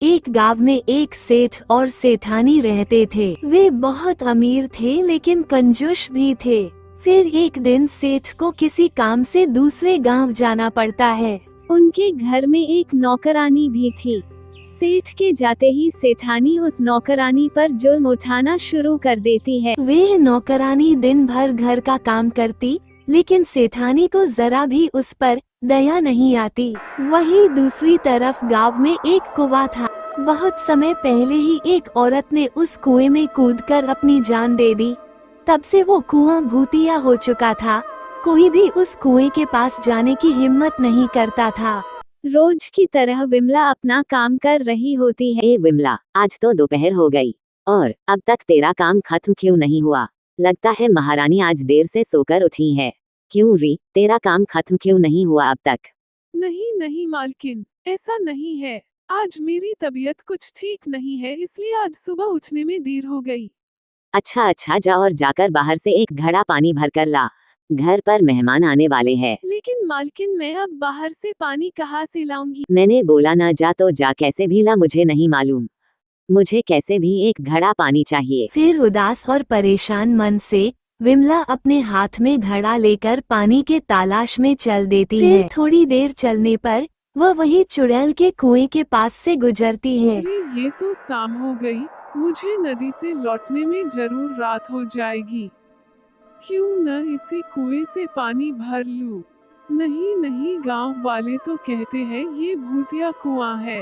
एक गांव में एक सेठ और सेठानी रहते थे। वे बहुत अमीर थे लेकिन कंजूस भी थे। फिर एक दिन सेठ को किसी काम से दूसरे गांव जाना पड़ता है। उनके घर में एक नौकरानी भी थी। सेठ के जाते ही सेठानी उस नौकरानी पर जुल्म उठाना शुरू कर देती है। वे नौकरानी दिन भर घर का काम करती, लेकिन सेठानी को जरा भी उस पर दया नहीं आती। वहीं दूसरी तरफ गांव में एक कुआं था। बहुत समय पहले ही एक औरत ने उस कुएं में कूदकर अपनी जान दे दी। तब से वो कुआं भूतिया हो चुका था। कोई भी उस कुएं के पास जाने की हिम्मत नहीं करता था। रोज की तरह विमला अपना काम कर रही होती है। ए विमला, आज तो दोपहर हो गई और अब तक तेरा काम खत्म क्यों नहीं हुआ? लगता है महारानी आज देर से सोकर उठी है। क्यों री, तेरा काम खत्म क्यों नहीं हुआ अब तक? नहीं नहीं मालकिन, ऐसा नहीं है। आज मेरी तबीयत कुछ ठीक नहीं है, इसलिए आज सुबह उठने में देर हो गई। अच्छा, जा और जाकर बाहर से एक घड़ा पानी भर कर ला। घर पर मेहमान आने वाले हैं। लेकिन मालकिन, मैं अब बाहर से पानी कहाँ से लाऊंगी? मैंने बोला ना जा तो जा, कैसे भी ला, मुझे नहीं मालूम। मुझे कैसे भी एक घड़ा पानी चाहिए। फिर उदास और परेशान मन से विमला अपने हाथ में घड़ा लेकर पानी के तलाश में चल देती है। फिर थोड़ी देर चलने पर वह वही चुड़ैल के कुएं के पास से गुजरती है। अरे ये तो शाम हो गई, मुझे नदी से लौटने में जरूर रात हो जाएगी। क्यों न इसी कुएं से पानी भर लूं? नहीं, गांव वाले तो कहते हैं ये भूतिया कुआं है,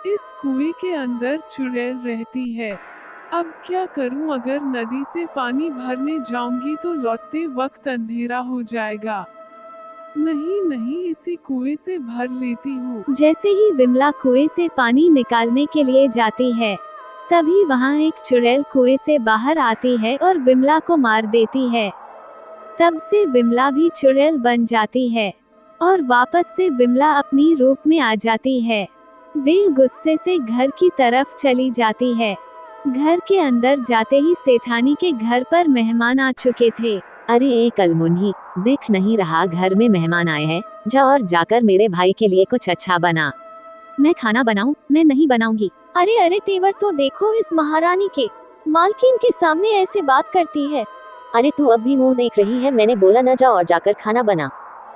इस कुएं के अंदर चुड़ैल रहती है। अब क्या करूं? अगर नदी से पानी भरने जाऊंगी तो लौटते वक्त अंधेरा हो जाएगा। नहीं, इसी कुएं से भर लेती हूँ। जैसे ही विमला कुएं से पानी निकालने के लिए जाती है, तभी वहाँ एक चुड़ैल कुएं से बाहर आती है और विमला को मार देती है। तब से विमला भी चुड़ैल बन जाती है और वापस से विमला अपनी रूप में आ जाती है। वे गुस्से से घर की तरफ चली जाती है। घर के अंदर जाते ही सेठानी के घर पर मेहमान आ चुके थे। अरे एक अलमुन्ही, दिख नहीं रहा घर में मेहमान आए हैं? जा और जाकर मेरे भाई के लिए कुछ अच्छा बना। मैं खाना बनाऊं? मैं नहीं बनाऊंगी। अरे तेवर तो देखो इस महारानी के, मालकिन के सामने ऐसे बात करती है। अरे तू अब भी मुंह देख रही है? मैंने बोला ना, जा और जाकर खाना बना।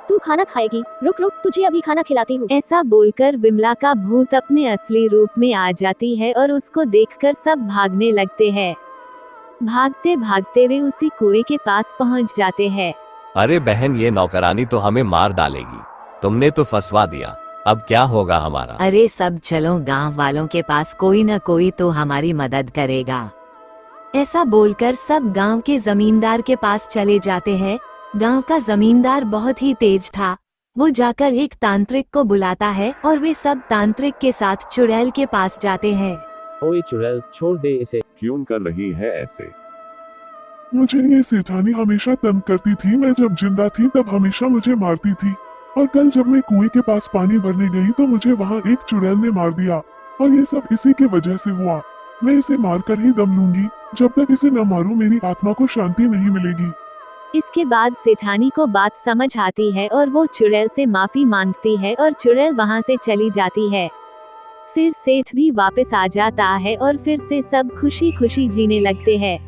तू खाना खाएगी? रुक तुझे अभी खाना खिलाती हूँ। ऐसा बोलकर विमला का भूत अपने असली रूप में आ जाती है और उसको देखकर सब भागने लगते हैं। भागते भागते वे उसी कुएं के पास पहुंच जाते हैं। अरे बहन, ये नौकरानी तो हमें मार डालेगी। तुमने तो फंसवा दिया, अब क्या होगा हमारा? अरे सब चलो, गांव वालों के पास कोई न कोई तो हमारी मदद करेगा। ऐसा बोलकर सब गांव के जमींदार के पास चले जाते हैं। गांव का जमींदार बहुत ही तेज था। वो जाकर एक तांत्रिक को बुलाता है और वे सब तांत्रिक के साथ चुड़ैल के पास जाते हैं। ओए चुड़ैल, छोड़ दे इसे। क्यों कर रही है ऐसे? मुझे ये सेठानी हमेशा तंग करती थी। मैं जब जिंदा थी तब हमेशा मुझे मारती थी, और कल जब मैं कुएं के पास पानी भरने गई तो मुझे वहाँ एक चुड़ैल ने मार दिया, और ये सब इसी के वजह से हुआ। मैं इसे मारकर ही दम लूंगी। जब तक इसे न मारूं मेरी आत्मा को शांति नहीं मिलेगी। इसके बाद सेठानी को बात समझ आती है और वो चुड़ैल से माफी मांगती है और चुड़ैल वहाँ से चली जाती है। फिर सेठ भी वापस आ जाता है और फिर से सब खुशी खुशी जीने लगते हैं।